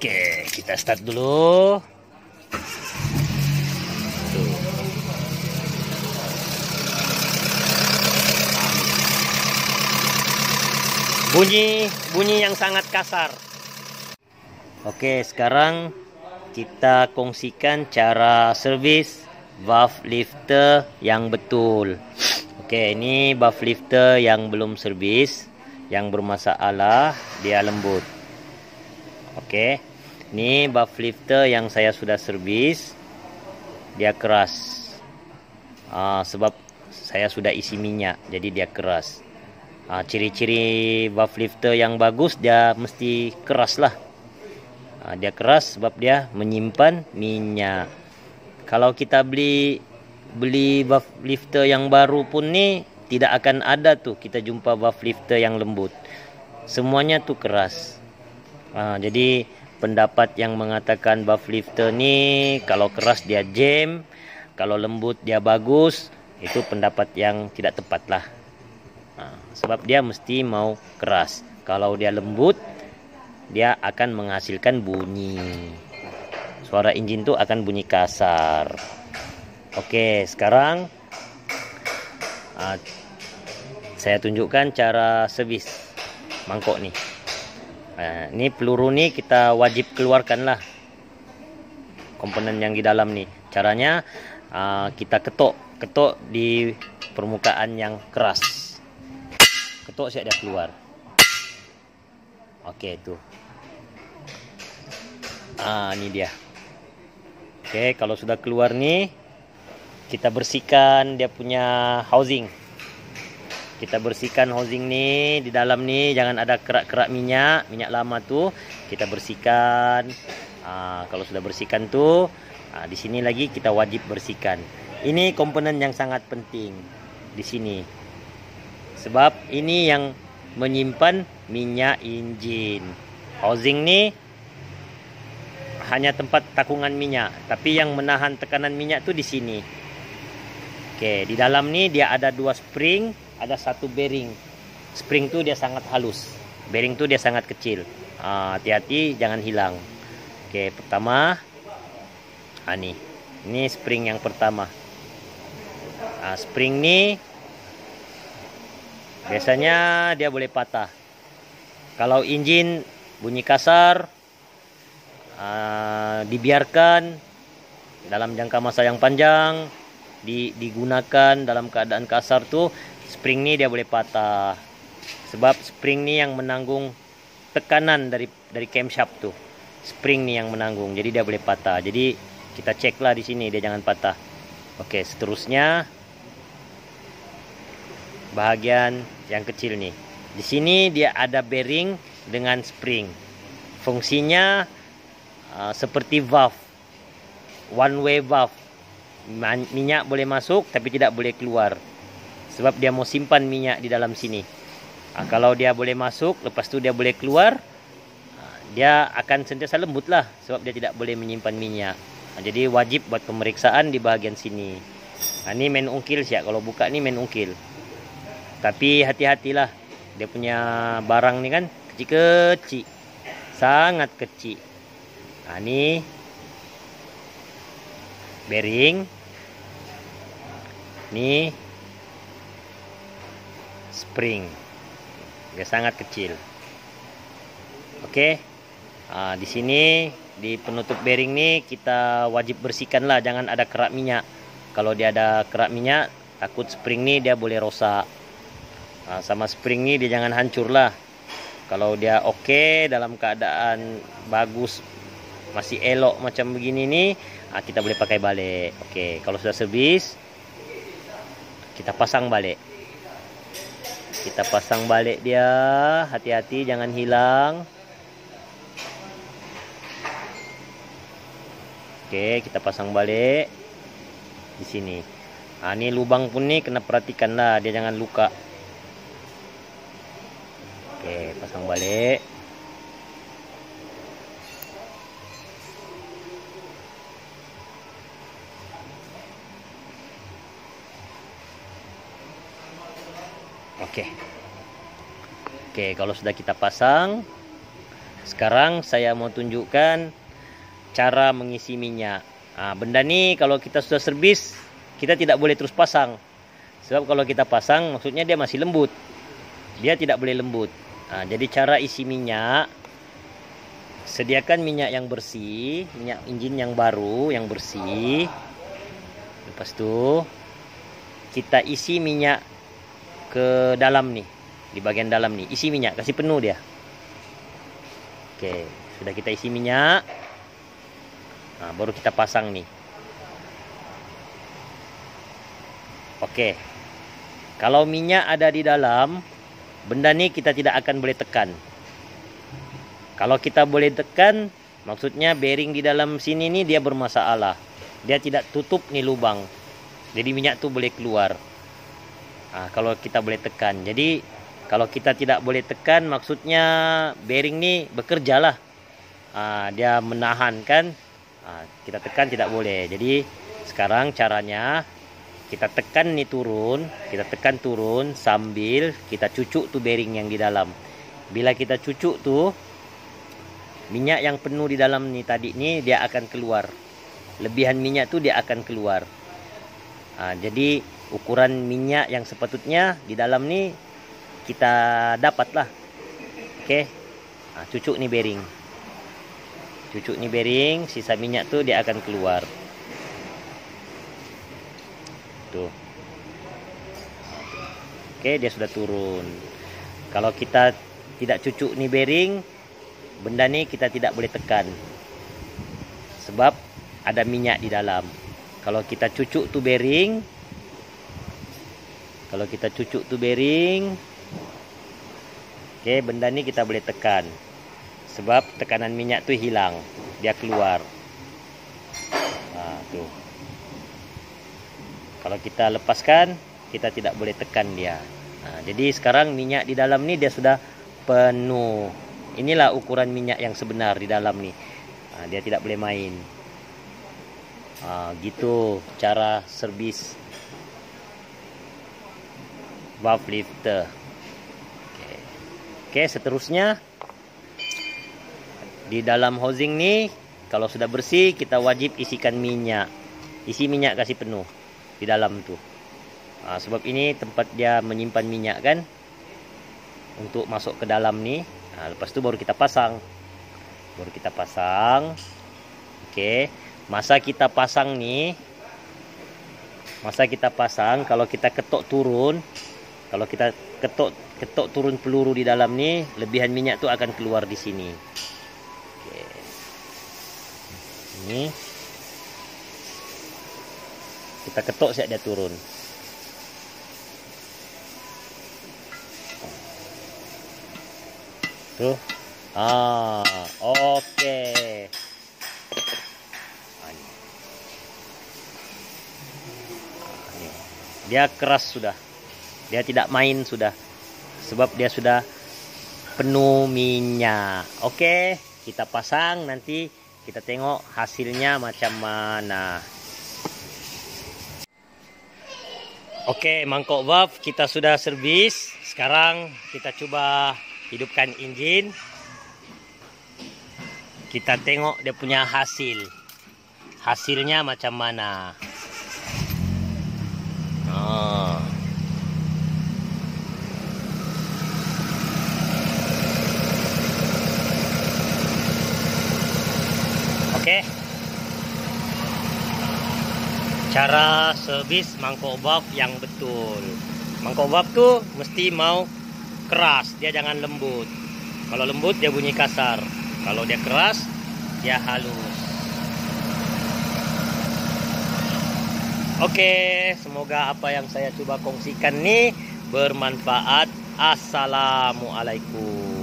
Oke, kita start dulu. Tuh. Bunyi yang sangat kasar. Oke, sekarang kita kongsikan cara servis valve lifter yang betul. Oke, ini valve lifter yang belum servis, yang bermasalah, dia lembut. Oke, ini valve lifter yang saya sudah servis, dia keras. Sebab saya sudah isi minyak, jadi dia keras. Ciri-ciri valve lifter yang bagus, dia mesti keras lah. Dia keras sebab dia menyimpan minyak. Kalau kita beli valve lifter yang baru pun nih, tidak akan ada tuh kita jumpa valve lifter yang lembut. Semuanya tuh keras. Jadi pendapat yang mengatakan valve lifter nih kalau keras dia jam, kalau lembut dia bagus, itu pendapat yang tidak tepat lah. Sebab dia mesti mau keras. Kalau dia lembut, dia akan menghasilkan bunyi. Suara injin tuh akan bunyi kasar. Oke, sekarang saya tunjukkan cara servis mangkok nih. Ini peluru nih kita wajib keluarkan lah, komponen yang di dalam nih. Caranya kita ketok di permukaan yang keras. Ketok siap dia keluar. Oke, tuh. Ini dia. Oke, kalau sudah keluar nih, kita bersihkan dia punya housing. Kita bersihkan housing nih di dalam nih, jangan ada kerak-kerak minyak lama tuh. Kita bersihkan. Kalau sudah bersihkan tuh, di sini lagi kita wajib bersihkan. Ini komponen yang sangat penting di sini. Sebab ini yang menyimpan minyak injin. Housing nih hanya tempat takungan minyak, tapi yang menahan tekanan minyak tuh di sini. Oke, di dalam nih dia ada 2 spring, ada 1 bearing. Spring tuh dia sangat halus, bearing tuh dia sangat kecil. Hati-hati jangan hilang. Oke, pertama, ini spring yang pertama. Spring nih biasanya dia boleh patah. Kalau injin bunyi kasar, dibiarkan dalam jangka masa yang panjang, digunakan dalam keadaan kasar tuh, spring ini dia boleh patah. Sebab spring ini yang menanggung tekanan dari camshaft tuh. Spring ini yang menanggung, jadi dia boleh patah. Jadi kita ceklah di sini dia jangan patah. Oke, seterusnya bahagian yang kecil nih. Di sini dia ada bearing dengan spring. Fungsinya seperti valve, one way valve. Minyak boleh masuk tapi tidak boleh keluar. Sebab dia mau simpan minyak di dalam sini. Kalau dia boleh masuk, lepas tu dia boleh keluar, dia akan sentiasa lembut lah. Sebab dia tidak boleh menyimpan minyak. Jadi wajib buat pemeriksaan di bahagian sini. Ini main ungkil siap. Kalau buka nih main ungkil. Tapi hati-hatilah, dia punya barang nih kan kecil-kecil, sangat kecil. Ini bearing, ini spring, dia sangat kecil. Oke, di sini di penutup bearing nih kita wajib bersihkan lah, jangan ada kerak minyak. Kalau dia ada kerak minyak, takut spring nih dia boleh rosak. Sama spring nih dia jangan hancur lah. Kalau dia oke, dalam keadaan bagus, masih elok macam begini nih, kita boleh pakai balik. Oke, kalau sudah servis, kita pasang balik. Kita pasang balik dia, hati-hati jangan hilang. Oke, kita pasang balik di sini. Ini lubang pun nih kena perhatikan lah, dia jangan luka. Oke, pasang balik. Oke, kalau sudah kita pasang, Sekarang saya mau tunjukkan cara mengisi minyak. Benda ni kalau kita sudah servis, kita tidak boleh terus pasang. Sebab kalau kita pasang, maksudnya dia masih lembut. Dia tidak boleh lembut. Jadi cara isi minyak, sediakan minyak yang bersih, minyak enjin yang baru, yang bersih. Lepas tu kita isi minyak ke dalam nih, di bagian dalam nih. Isi minyak, kasih penuh dia. Oke, sudah kita isi minyak. Baru kita pasang nih. Oke. Kalau minyak ada di dalam, benda ni kita tidak akan boleh tekan. Kalau kita boleh tekan, maksudnya bearing di dalam sini nih dia bermasalah. Dia tidak tutup nih lubang. Jadi minyak tuh boleh keluar. Kalau kita boleh tekan. Jadi kalau kita tidak boleh tekan, maksudnya bearing nih bekerja lah. Dia menahan kan. Kita tekan tidak boleh. Jadi sekarang caranya kita tekan nih turun, kita tekan turun sambil kita cucuk tuh bearing yang di dalam. Bila kita cucuk tuh, minyak yang penuh di dalam nih tadi nih dia akan keluar. Lebihan minyak tuh dia akan keluar. Jadi ukuran minyak yang sepatutnya di dalam nih kita dapatlah. Oke. Cucuk nih bearing. Cucuk nih bearing, sisa minyak tuh dia akan keluar. Tuh. Oke, dia sudah turun. Kalau kita tidak cucuk nih bearing, benda nih kita tidak boleh tekan. Sebab ada minyak di dalam. Kalau kita cucuk tuh bearing, oke, benda nih kita boleh tekan. Sebab tekanan minyak tuh hilang, dia keluar. Tuh. Kalau kita lepaskan, kita tidak boleh tekan dia. Jadi sekarang minyak di dalam nih dia sudah penuh. Inilah ukuran minyak yang sebenar di dalam nih. Dia tidak boleh main. Gitu cara servis valve lifter. Oke, seterusnya di dalam housing nih, kalau sudah bersih kita wajib isikan minyak. Isi minyak kasih penuh di dalam tuh. Sebab ini tempat dia menyimpan minyak kan, untuk masuk ke dalam nih. Lepas itu baru kita pasang. Oke, masa kita pasang nih, kalau kita ketok turun, ketok turun peluru di dalam nih, lebihan minyak tuh akan keluar di sini. Oke. Ini kita ketok saat dia turun. Tuh. Oke. Dia keras sudah. Dia tidak main sudah. Sebab dia sudah penuh minyak. Oke, kita pasang, nanti kita tengok hasilnya macam mana. Oke, mangkok valve kita sudah servis. Sekarang kita coba hidupkan engine. Kita tengok dia punya hasil. Hasilnya macam mana. Oke. Cara servis mangkok valve yang betul. Mangkok valve tuh mesti mau keras, dia jangan lembut. Kalau lembut dia bunyi kasar. Kalau dia keras, dia halus. Oke, semoga apa yang saya coba kongsikan nih bermanfaat. Assalamualaikum.